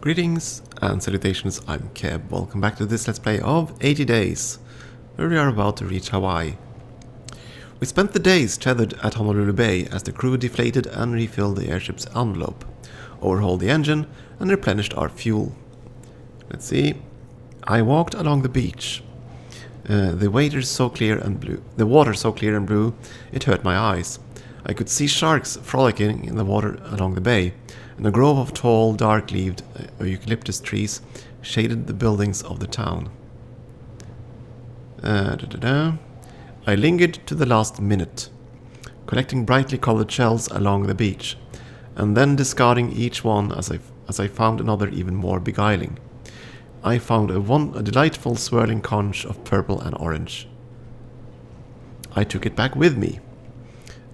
Greetings and salutations, I'm Keb. Welcome back to this Let's Play of 80 Days, where we are about to reach Hawaii. We spent the days tethered at Honolulu Bay as the crew deflated and refilled the airship's envelope, overhauled the engine, and replenished our fuel. Let's see. I walked along the beach. The water so clear and blue, it hurt my eyes. I could see sharks frolicking in the water along the bay, and a grove of tall, dark-leaved eucalyptus trees shaded the buildings of the town. I lingered to the last minute, collecting brightly colored shells along the beach, and then discarding each one as I found another even more beguiling. I found a delightful swirling conch of purple and orange. I took it back with me,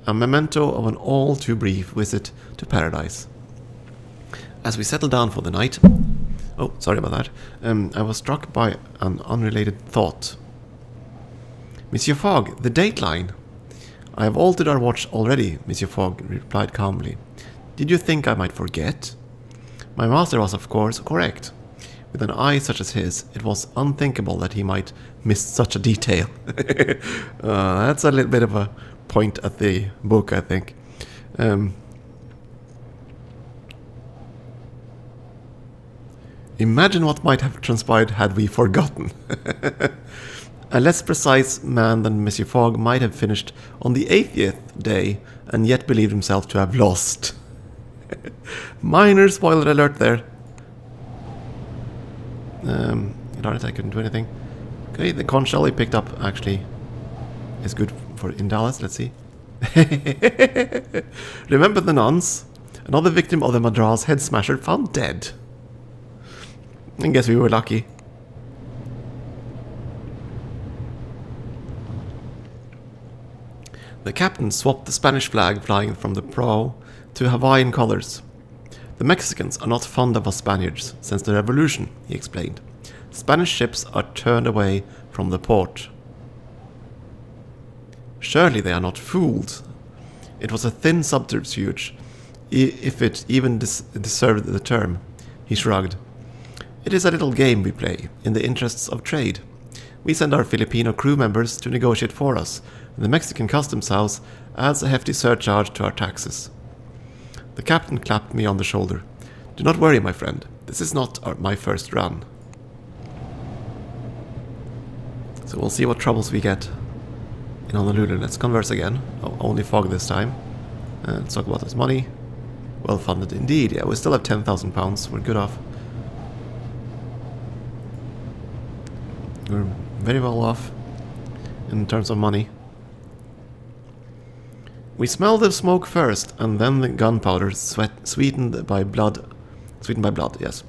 a memento of an all-too-brief visit to paradise. As we settled down for the night... Oh, sorry about that. I was struck by an unrelated thought. Monsieur Fogg, the dateline. I have altered our watch already, Monsieur Fogg replied calmly. Did you think I might forget? My master was, of course, correct. With an eye such as his, it was unthinkable that he might miss such a detail. That's a little bit of a point at the book, I think. Imagine what might have transpired had we forgotten. A less precise man than Monsieur Fogg might have finished on the 80th day and yet believed himself to have lost. Minor spoiler alert there. Darn it, I couldn't do anything. Okay, the conch shell we picked up actually is good for in Dallas. Let's see. Remember the nuns? Another victim of the Madras head smasher found dead. I guess we were lucky. The captain swapped the Spanish flag flying from the prow to Hawaiian colors. The Mexicans are not fond of us Spaniards since the revolution, he explained. Spanish ships are turned away from the port. Surely they are not fooled. It was a thin subterfuge, if it even deserved the term. He shrugged. It is a little game we play, in the interests of trade. We send our Filipino crew members to negotiate for us, and the Mexican customs house adds a hefty surcharge to our taxes. The captain clapped me on the shoulder. Do not worry, my friend. This is not my first run. So we'll see what troubles we get in Honolulu. Let's converse again. Oh, only Fogg this time. Let's talk about this money. Well funded indeed. Yeah, we still have £10,000. We're good off. We're very well off in terms of money. We smelled the smoke first, and then the gunpowder sweetened by blood, yes.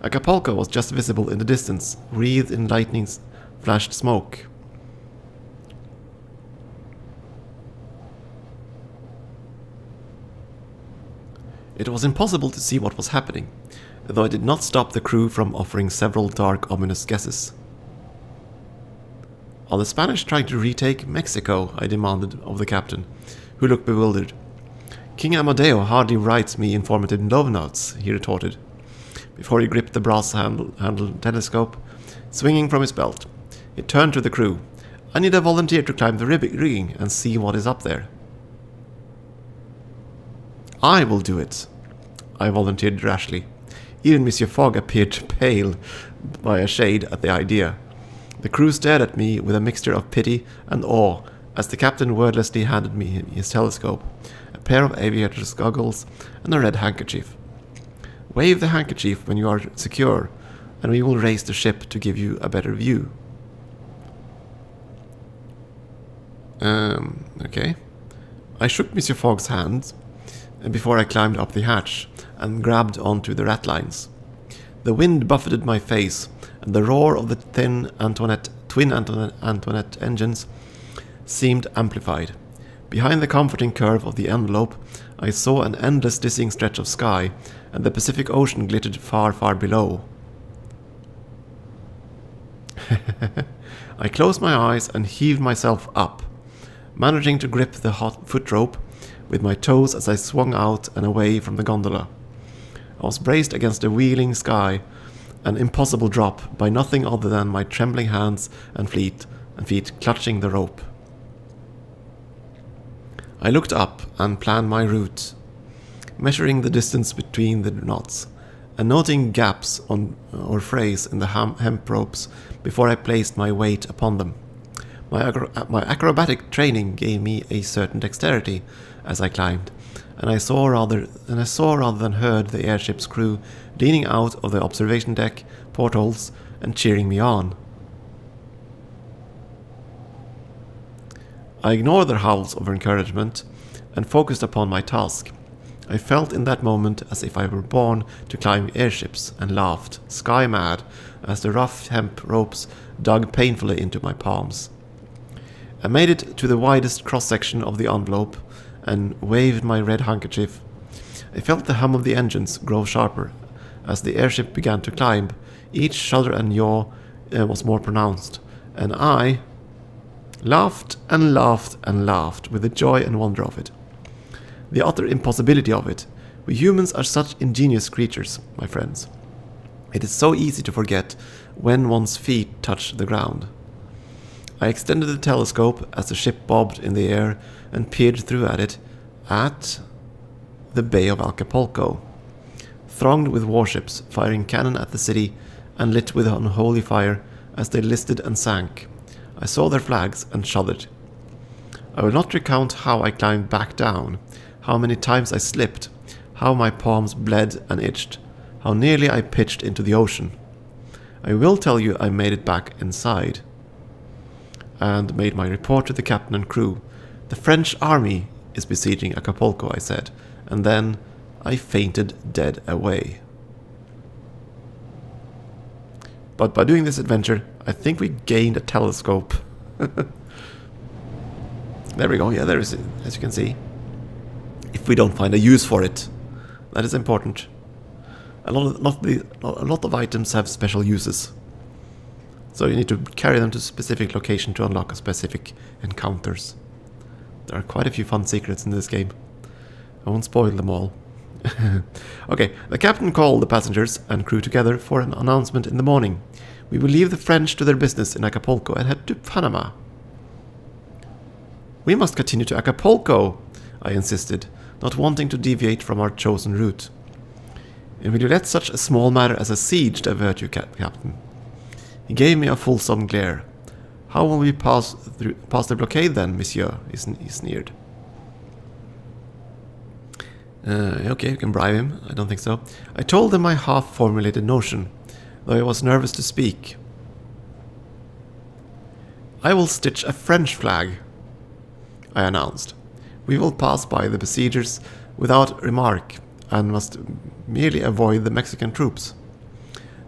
Acapulco was just visible in the distance, wreathed in lightning-flashed smoke. It was impossible to see what was happening, though it did not stop the crew from offering several dark, ominous guesses. Are the Spanish trying to retake Mexico? I demanded of the captain, who looked bewildered. King Amadeo hardly writes me informative love notes, he retorted, before he gripped the brass-handled telescope, swinging from his belt. He turned to the crew. I need a volunteer to climb the rigging and see what is up there. I will do it, I volunteered rashly. Even Monsieur Fogg appeared pale by a shade at the idea. The crew stared at me with a mixture of pity and awe as the captain wordlessly handed me his telescope, a pair of aviator's goggles, and a red handkerchief. Wave the handkerchief when you are secure, and we will raise the ship to give you a better view. Okay. I shook Monsieur Fogg's hand before I climbed up the hatch and grabbed onto the ratlines. The wind buffeted my face, and the roar of the twin Antoinette engines seemed amplified. Behind the comforting curve of the envelope, I saw an endless dizzying stretch of sky, and the Pacific Ocean glittered far, far below. I closed my eyes and heaved myself up, managing to grip the hot foot rope with my toes as I swung out and away from the gondola. I was braced against the wheeling sky, an impossible drop, by nothing other than my trembling hands and feet clutching the rope. I looked up and planned my route, measuring the distance between the knots, and noting gaps or frays in the hemp ropes before I placed my weight upon them. My acrobatic training gave me a certain dexterity as I climbed, and I saw rather than heard the airship's crew leaning out of the observation deck portholes and cheering me on. I ignored their howls of encouragement and focused upon my task. I felt in that moment as if I were born to climb airships, and laughed, sky mad, as the rough hemp ropes dug painfully into my palms. I made it to the widest cross-section of the envelope and waved my red handkerchief. I felt the hum of the engines grow sharper as the airship began to climb. Each shudder and yaw was more pronounced, and I laughed and laughed and laughed with the joy and wonder of it. The utter impossibility of it. We humans are such ingenious creatures, my friends. It is so easy to forget when one's feet touch the ground. I extended the telescope as the ship bobbed in the air and peered through at it, at the Bay of Acapulco, thronged with warships firing cannon at the city and lit with unholy fire as they listed and sank. I saw their flags and shuddered. I will not recount how I climbed back down, how many times I slipped, how my palms bled and itched, how nearly I pitched into the ocean. I will tell you I made it back inside, and made my report to the captain and crew. The French army is besieging Acapulco, I said, and then I fainted dead away. But by doing this adventure, I think we gained a telescope. There we go, yeah, there is it, as you can see. If we don't find a use for it, that is important. A lot of items have special uses. So you need to carry them to a specific location to unlock a specific encounters. There are quite a few fun secrets in this game. I won't spoil them all. Okay, the captain called the passengers and crew together for an announcement in the morning. We will leave the French to their business in Acapulco and head to Panama. We must continue to Acapulco, I insisted, not wanting to deviate from our chosen route. And will you let such a small matter as a siege divert you, Captain? He gave me a fulsome glare. How will we pass the blockade then, monsieur? He sneered. Okay, you can bribe him. I don't think so. I told him my half-formulated notion, though I was nervous to speak. I will stitch a French flag, I announced. We will pass by the besiegers without remark, and must merely avoid the Mexican troops.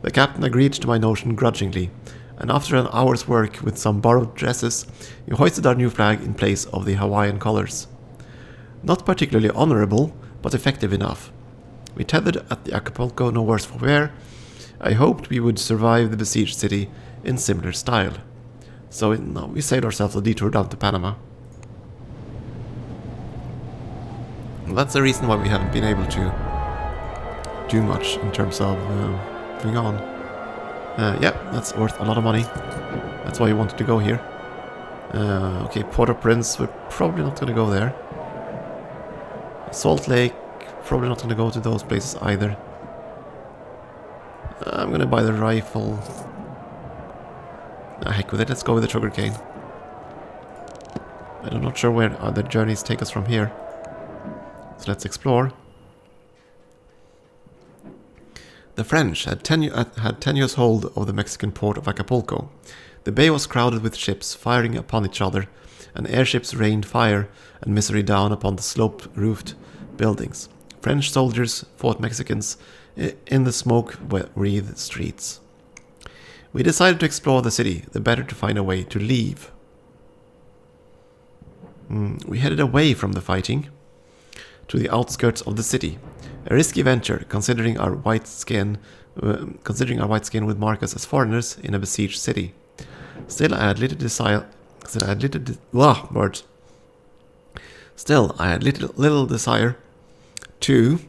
The captain agreed to my notion grudgingly, and after an hour's work with some borrowed dresses, he hoisted our new flag in place of the Hawaiian colors. Not particularly honorable, but effective enough. We tethered at the Acapulco no worse for wear. I hoped we would survive the besieged city in similar style. So we saved ourselves a detour down to Panama. Well, that's the reason why we haven't been able to do much in terms of moving on. Yeah, that's worth a lot of money. That's why we wanted to go here. Okay, Port-au-Prince, we're probably not going to go there. Salt Lake, probably not going to go to those places either. I'm going to buy the rifle. Heck with it, let's go with the sugarcane. I'm not sure where other journeys take us from here. So let's explore. The French had tenuous hold of the Mexican port of Acapulco. The bay was crowded with ships firing upon each other, and airships rained fire and misery down upon the sloped-roofed buildings. French soldiers fought Mexicans in the smoke-wreathed streets. We decided to explore the city, the better to find a way to leave. We headed away from the fighting to the outskirts of the city. A risky venture, considering our white skin would mark us as foreigners in a besieged city. Still, I had little desire to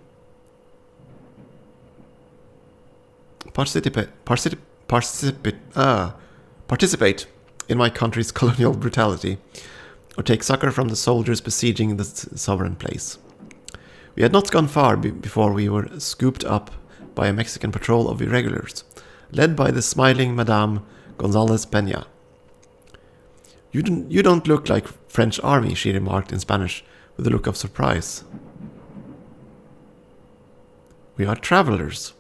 participate in my country's colonial brutality, or take succor from the soldiers besieging the sovereign place. We had not gone far before we were scooped up by a Mexican patrol of irregulars, led by the smiling Madame González Peña. You don't look like French army, she remarked in Spanish, with a look of surprise. We are travelers,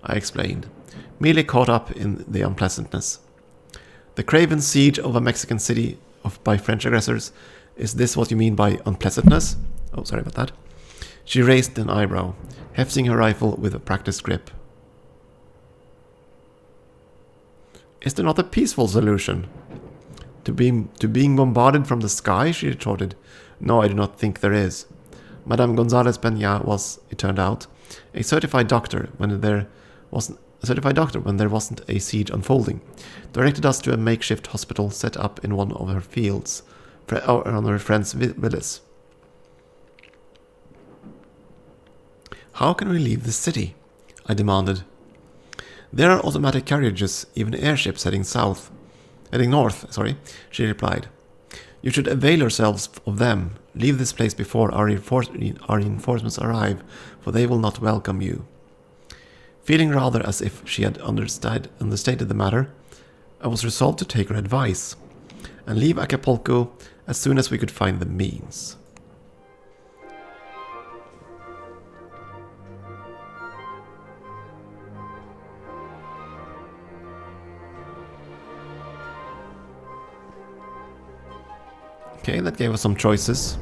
I explained, merely caught up in the unpleasantness. The craven siege of a Mexican city by French aggressors, is this what you mean by unpleasantness? Oh, sorry about that. She raised an eyebrow, hefting her rifle with a practiced grip. Is there not a peaceful solution? To being bombarded from the sky, she retorted. No, I do not think there is. Madame González Peña was, it turned out, a certified doctor when there wasn't a siege unfolding, directed us to a makeshift hospital set up in one of her fields, on her friend's villas. How can we leave the city? I demanded. There are automatic carriages, even airships heading north, she replied. You should avail yourselves of them. Leave this place before our reinforcements arrive, for they will not welcome you. Feeling rather as if she had understated the matter, I was resolved to take her advice and leave Acapulco as soon as we could find the means. Okay, that gave us some choices.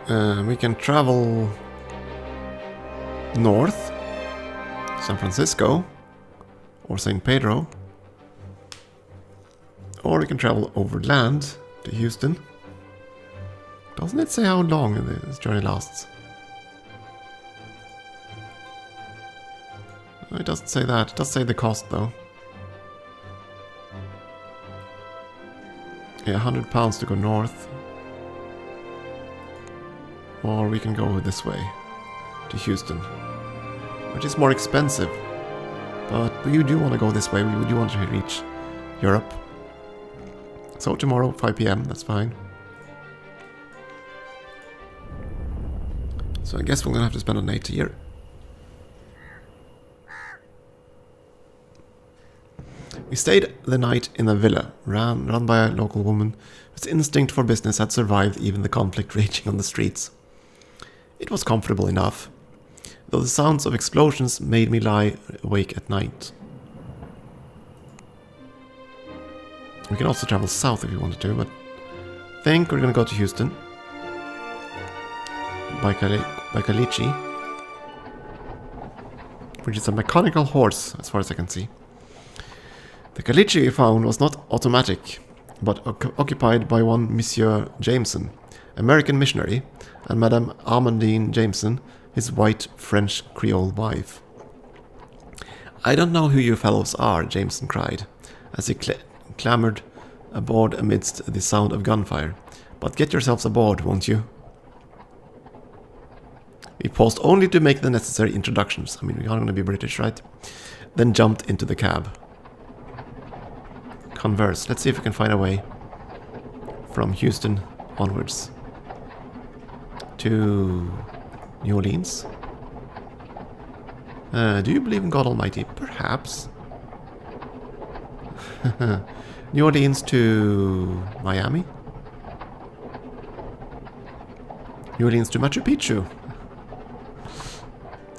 We can travel north, San Francisco, or St. Pedro. Or we can travel overland to Houston. Doesn't it say how long this journey lasts? No, it doesn't say that. It does say the cost though. Yeah, £100 to go north. Or we can go this way to Houston, which is more expensive. But we do want to go this way. We do want to reach Europe. So tomorrow, 5 PM, that's fine. So I guess we're going to have to spend a night here. We stayed the night in a villa run by a local woman whose instinct for business had survived even the conflict raging on the streets. It was comfortable enough, though the sounds of explosions made me lie awake at night. We can also travel south if we wanted to, but I think we're going to go to Houston by Kalichi, which is a mechanical horse as far as I can see. The Kalichi we found was not automatic, but occupied by one Monsieur Jameson, American missionary, and Madame Amandine Jameson, his white French Creole wife. I don't know who you fellows are, Jameson cried, as he clambered aboard amidst the sound of gunfire, but get yourselves aboard, won't you? We paused only to make the necessary introductions. I mean, we are going to be British, right? Then jumped into the cab. Converse. Let's see if we can find a way from Houston onwards to New Orleans. Do you believe in God Almighty? Perhaps. New Orleans to Miami. New Orleans to Machu Picchu.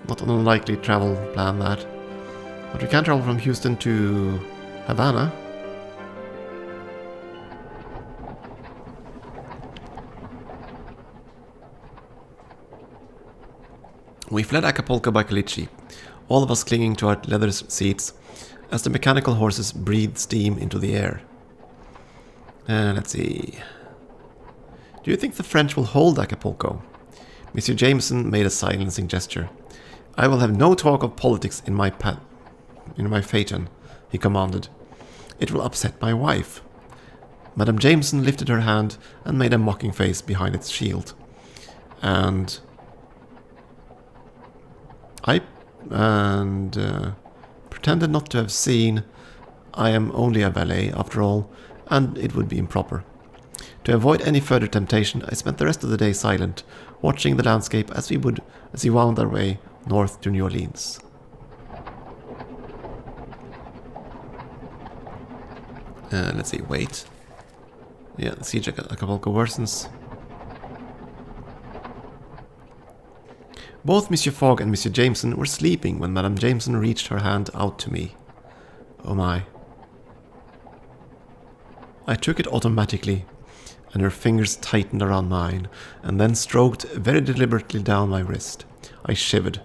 Not an unlikely travel plan, that. But we can travel from Houston to Havana. We fled Acapulco by Kalichi, all of us clinging to our leather seats as the mechanical horses breathed steam into the air. Let's see. Do you think the French will hold Acapulco? Monsieur Jameson made a silencing gesture. I will have no talk of politics in my phaeton, he commanded. It will upset my wife. Madame Jameson lifted her hand and made a mocking face behind its shield. And I pretended not to have seen. I am only a valet, after all, and it would be improper. To avoid any further temptation, I spent the rest of the day silent, watching the landscape as we wound our way north to New Orleans. Let's see, wait. Yeah, the siege at Acapulco worsens. Both Monsieur Fogg and Monsieur Jameson were sleeping when Madame Jameson reached her hand out to me. Oh my. I took it automatically, and her fingers tightened around mine, and then stroked very deliberately down my wrist. I shivered.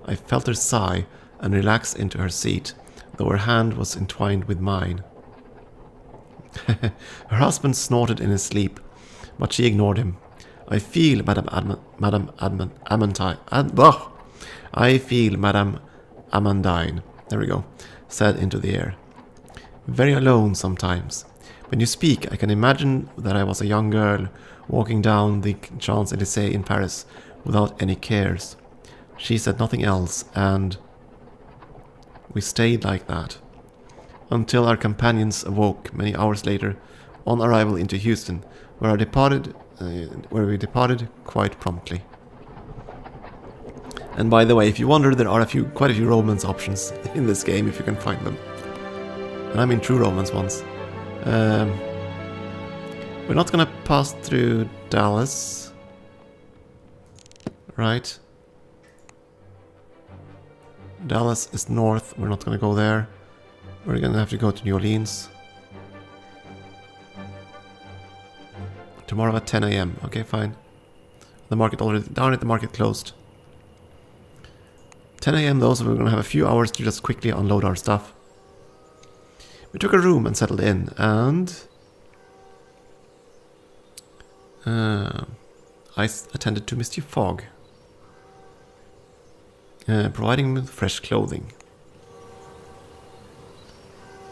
I felt her sigh and relax into her seat, though her hand was entwined with mine. Her husband snorted in his sleep, but she ignored him. I feel Madame Amandine, there we go, said into the air. Very alone sometimes. When you speak, I can imagine that I was a young girl walking down the Champs-Élysées in Paris without any cares. She said nothing else, and we stayed like that until our companions awoke many hours later on arrival into Houston, where we departed quite promptly. And by the way, if you wonder, there are quite a few romance options in this game if you can find them. And I mean true romance ones. We're not gonna pass through Dallas, right? Dallas is north. We're not gonna go there. We're gonna have to go to New Orleans tomorrow at 10 a.m. Okay, fine. The market already down at the market closed. 10 a.m. though, so we're gonna have a few hours to just quickly unload our stuff. We took a room and settled in, and I attended to Mr. Fogg, providing him with fresh clothing.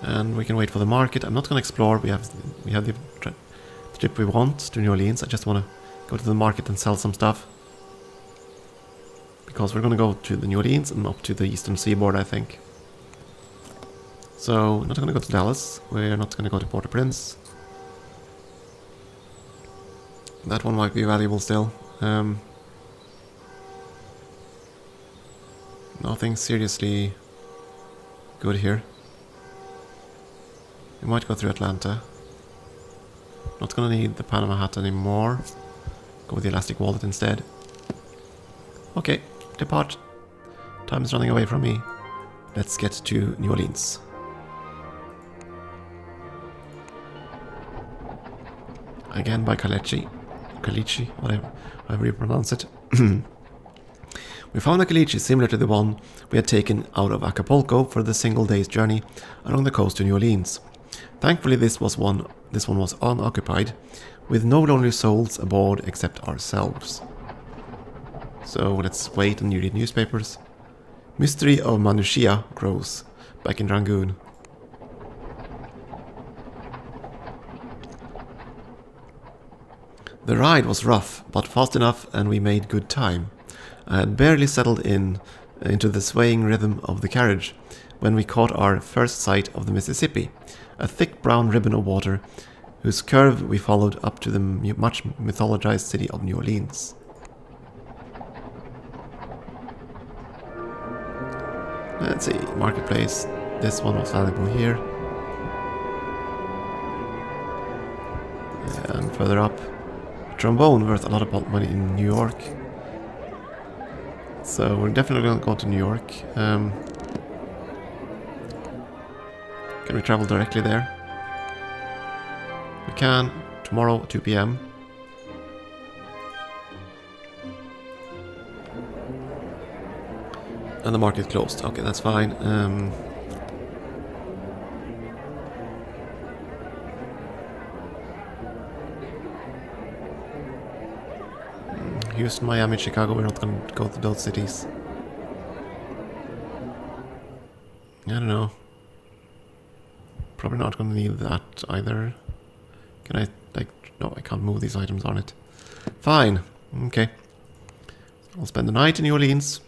And we can wait for the market. I'm not going to explore. We have the trip we want to New Orleans. I just want to go to the market and sell some stuff, because we're going to go to the New Orleans and up to the eastern seaboard, I think. So, we're not going to go to Dallas. We're not going to go to Port-au-Prince. That one might be valuable still. Nothing seriously good here. We might go through Atlanta. Not gonna need the Panama hat anymore. Go with the elastic wallet instead. Okay, depart. Time is running away from me. Let's get to New Orleans. Again by Kalichi, whatever you pronounce it. We found a caliche similar to the one we had taken out of Acapulco for the single day's journey along the coast to New Orleans. Thankfully this one was unoccupied, with no lonely souls aboard except ourselves. So let's wait and read newspapers. Mystery of Manuscia grows back in Rangoon. The ride was rough, but fast enough, and we made good time. I had barely settled into the swaying rhythm of the carriage when we caught our first sight of the Mississippi, a thick brown ribbon of water whose curve we followed up to the much mythologized city of New Orleans. Let's see, marketplace. This one was valuable here. And further up, trombone worth a lot of money in New York. So we're definitely going to go to New York. Can we travel directly there? We can, tomorrow at 2 p.m. And the market closed. Okay, that's fine. Houston, Miami, Chicago, we're not going to go to those cities. I don't know. Probably not going to need that either. Can I, no, I can't move these items on it. Fine. Okay. I'll spend the night in New Orleans.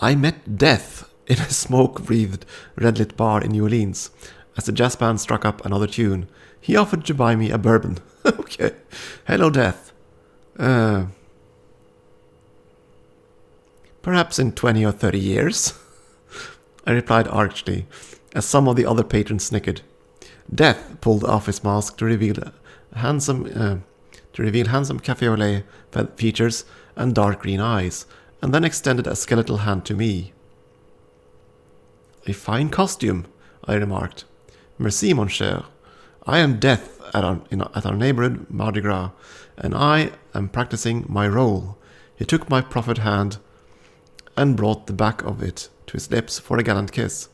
I met death in a smoke-breathed, red-lit bar in New Orleans. As the jazz band struck up another tune, he offered to buy me a bourbon. Okay. Hello, death. Perhaps in 20 or 30 years, I replied archly, as some of the other patrons snickered. Death pulled off his mask to reveal handsome cafe au lait features and dark green eyes, and then extended a skeletal hand to me. A fine costume, I remarked. Merci, mon cher. I am Death at our neighborhood Mardi Gras, and I am practicing my role. He took my proffered hand and brought the back of it to his lips for a gallant kiss.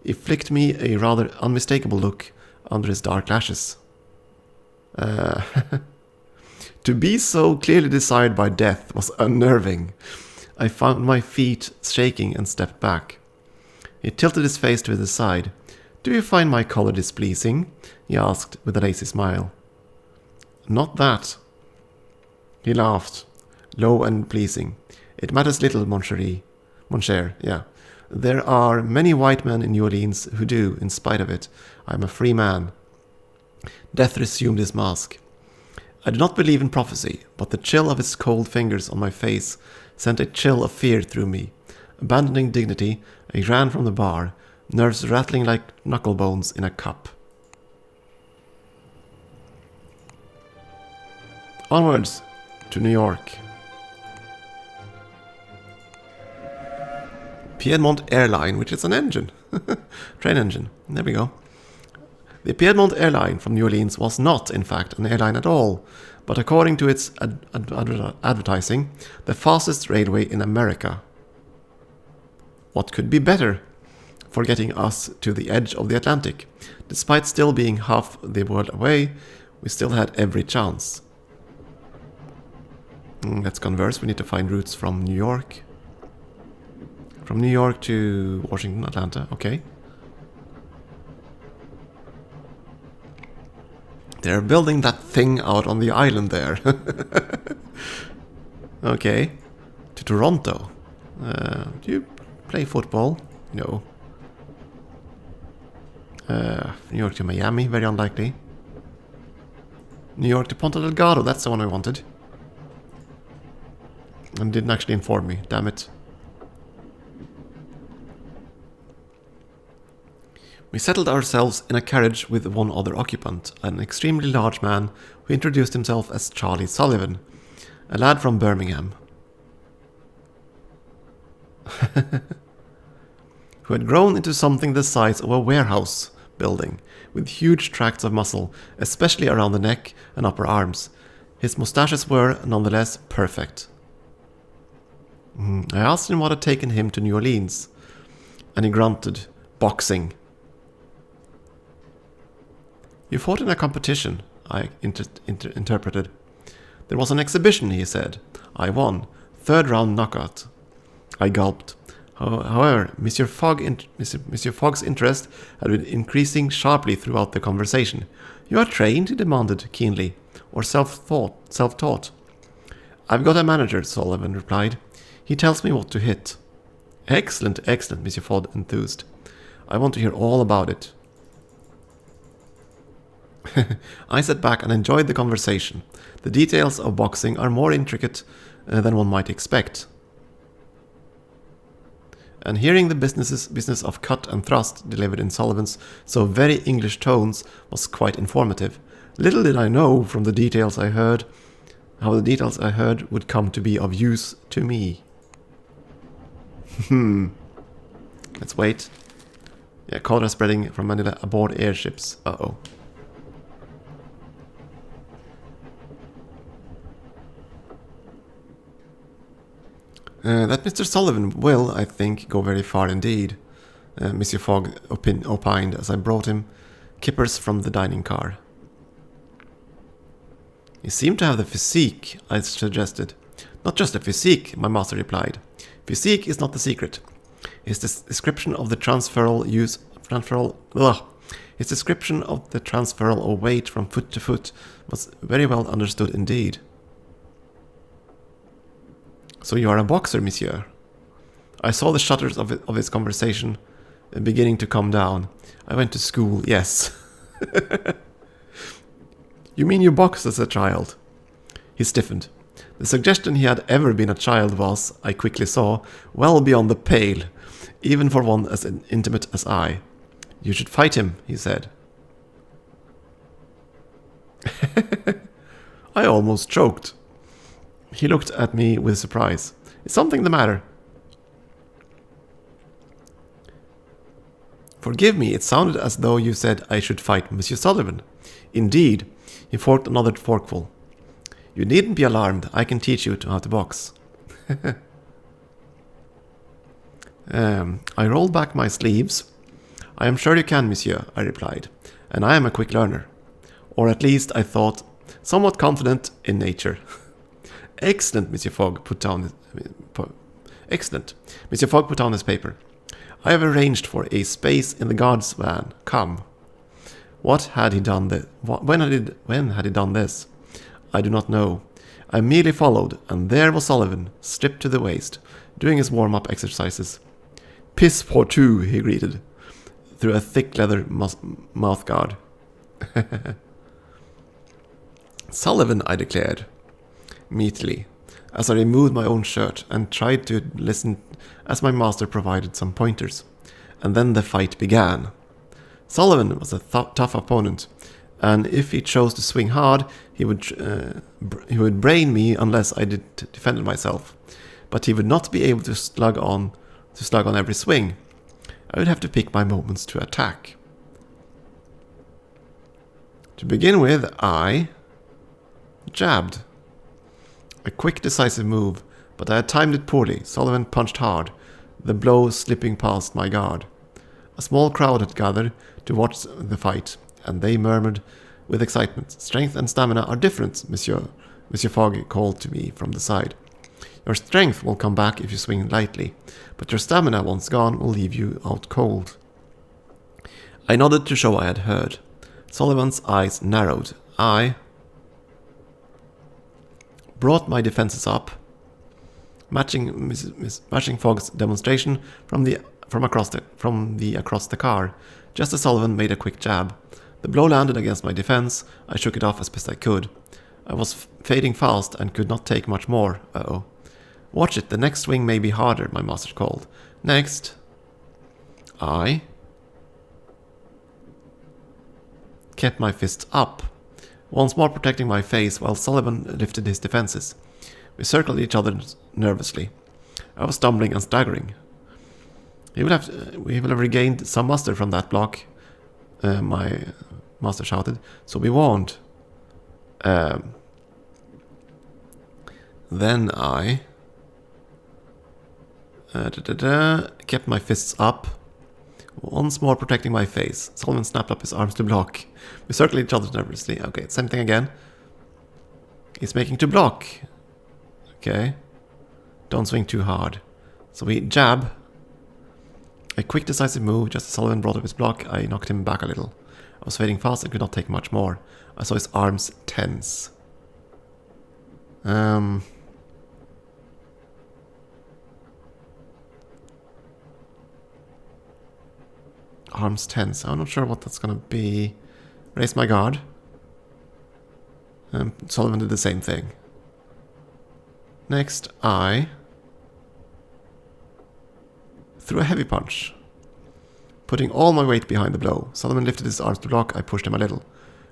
He flicked me a rather unmistakable look under his dark lashes. To be so clearly desired by death was unnerving. I found my feet shaking and stepped back. He tilted his face to the side. Do you find my color displeasing? He asked with a lazy smile. Not that. He laughed, low and pleasing. It matters little, mon cher, yeah. There are many white men in New Orleans who do, in spite of it. I am a free man. Death resumed his mask. I do not believe in prophecy, but the chill of his cold fingers on my face sent a chill of fear through me. Abandoning dignity, I ran from the bar, nerves rattling like knuckle bones in a cup. Onwards to New York. Piedmont Airline, which is an engine. Train engine. There we go. The Piedmont Airline from New Orleans was not, in fact, an airline at all, but according to its advertising, the fastest railway in America. What could be better for getting us to the edge of the Atlantic? Despite still being half the world away, we still had every chance. Let's converse. We need to find routes from New York. From New York to Washington, Atlanta. Okay. They're building that thing out on the island there. Okay. To Toronto. Do you play football? No. New York to Miami. Very unlikely. New York to Ponta Delgado. That's the one I wanted. And didn't actually inform me. Damn it. We settled ourselves in a carriage with one other occupant, an extremely large man who introduced himself as Charlie Sullivan, a lad from Birmingham, who had grown into something the size of a warehouse building, with huge tracts of muscle, especially around the neck and upper arms. His moustaches were, nonetheless, perfect. I asked him what had taken him to New Orleans, and he grunted, boxing. You fought in a competition, I interpreted. There was an exhibition, he said. I won. 3rd round knockout. I gulped. However, Monsieur Fogg's interest had been increasing sharply throughout the conversation. You are trained, he demanded keenly, or self-taught? I've got a manager, Sullivan replied. He tells me what to hit. Excellent, excellent, Monsieur Fogg enthused. I want to hear all about it. I sat back and enjoyed the conversation. The details of boxing are more intricate than one might expect. And hearing the business of cut and thrust delivered in Sullivan's so very English tones was quite informative. Little did I know from the details I heard how the details I heard would come to be of use to me. Let's wait. Yeah, cholera spreading from Manila aboard airships. Uh-oh. That Mr. Sullivan will, I think, go very far indeed, Monsieur Fogg opined as I brought him kippers from the dining car. You seem to have the physique, I suggested. Not just the physique, my master replied. Physique is not the secret. His description of the transferal of weight from foot to foot was very well understood indeed. So you are a boxer, monsieur? I saw the shutters of his conversation beginning to come down. I went to school, yes. You mean you boxed as a child? He stiffened. The suggestion he had ever been a child was, I quickly saw, well beyond the pale, even for one as intimate as I. You should fight him, he said. I almost choked. He looked at me with surprise. Is something the matter? Forgive me, it sounded as though you said I should fight Monsieur Sullivan. Indeed, he forked another forkful. You needn't be alarmed, I can teach you how to box. I rolled back my sleeves. I am sure you can, monsieur, I replied, and I am a quick learner. Or at least, I thought, somewhat confident in nature. Excellent, Monsieur Fogg put down Excellent. Monsieur Fogg put down his paper. I have arranged for a space in the guard's van. Come. What had he done when had he done this? I do not know. I merely followed, and there was Sullivan, stripped to the waist, doing his warm-up exercises. Passepartout, he greeted, through a thick leather mouth guard. Sullivan, I declared, meekly, as I removed my own shirt and tried to listen as my master provided some pointers. And then the fight began. Sullivan was a tough opponent, and if he chose to swing hard, he would brain me unless I defended myself. But he would not be able to slug on every swing. I would have to pick my moments to attack. To begin with, I jabbed. A quick, decisive move, but I had timed it poorly. Sullivan punched hard, the blow slipping past my guard. A small crowd had gathered to watch the fight, and they murmured with excitement. Strength and stamina are different, Monsieur Fogg called to me from the side. Your strength will come back if you swing lightly, but your stamina, once gone, will leave you out cold. I nodded to show I had heard. Sullivan's eyes narrowed. I brought my defenses up, matching Fogg's demonstration from across the car. Just as Sullivan made a quick jab, the blow landed against my defense. I shook it off as best I could. I was fading fast and could not take much more. Uh-oh. Watch it, the next swing may be harder, my master called. Next. I kept my fists up, once more protecting my face while Sullivan lifted his defenses. We circled each other nervously. I was stumbling and staggering. We will have regained some muster from that block, my master shouted, so be warned. Then I kept my fists up, once more protecting my face. Sullivan snapped up his arms to block. We circled each other nervously. Okay, same thing again. He's making to block. Okay. Don't swing too hard. So we jab. A quick decisive move. Just as Sullivan brought up his block, I knocked him back a little. I was fading fast and could not take much more. I saw his arms tense. Arms tense. I'm not sure what that's gonna be. Raise my guard. Sullivan did the same thing. Next, I threw a heavy punch, putting all my weight behind the blow. Sullivan lifted his arms to block. I pushed him a little.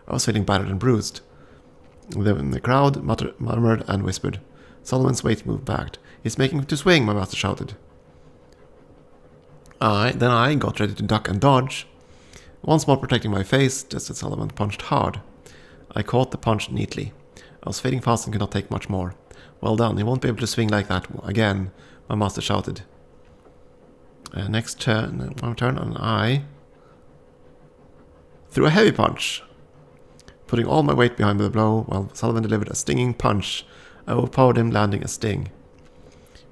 I was feeling battered and bruised. The crowd murmured and whispered. Sullivan's weight moved back. He's making to swing, my master shouted. Then I got ready to duck and dodge, once more protecting my face, just as Sullivan punched hard. I caught the punch neatly. I was fading fast and could not take much more. Well done, he won't be able to swing like that again, my master shouted. Next turn, and I threw a heavy punch, putting all my weight behind the blow, while Sullivan delivered a stinging punch. I overpowered him, landing a sting.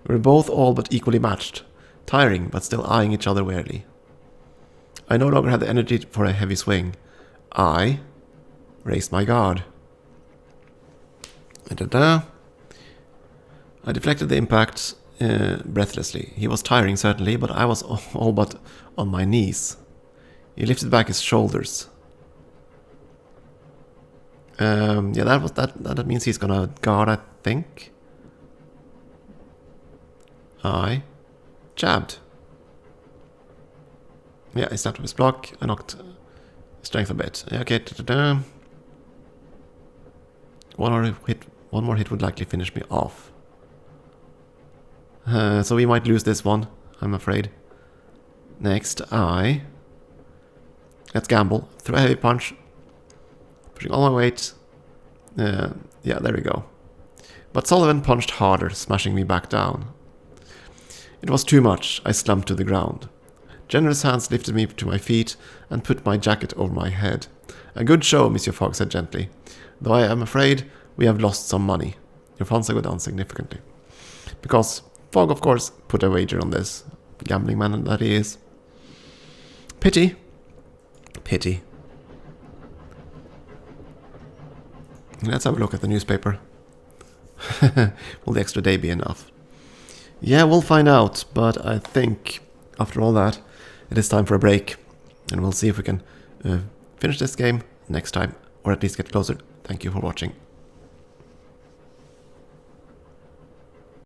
We were both all but equally matched, tiring but still eyeing each other warily. I no longer had the energy for a heavy swing. I raised my guard. I deflected the impact breathlessly. He was tiring, certainly, but I was all but on my knees. He lifted back his shoulders. Yeah, that means he's gonna guard, I think. I jabbed. Yeah, I snapped up his block. I knocked strength a bit. Okay, one more hit would likely finish me off. So we might lose this one, I'm afraid. Next, let's gamble. Throw a heavy punch. Pushing all my weight. Yeah, there we go. But Sullivan punched harder, smashing me back down. It was too much. I slumped to the ground. Generous hands lifted me to my feet and put my jacket over my head. A good show, Monsieur Fogg said gently. Though I am afraid we have lost some money. Your funds go down significantly. Because Fogg, of course, put a wager on this. Gambling man that he is. Pity. Pity. Let's have a look at the newspaper. Will the extra day be enough? Yeah, we'll find out, but I think, after all that, it is time for a break. And we'll see if we can finish this game next time, or at least get closer. Thank you for watching.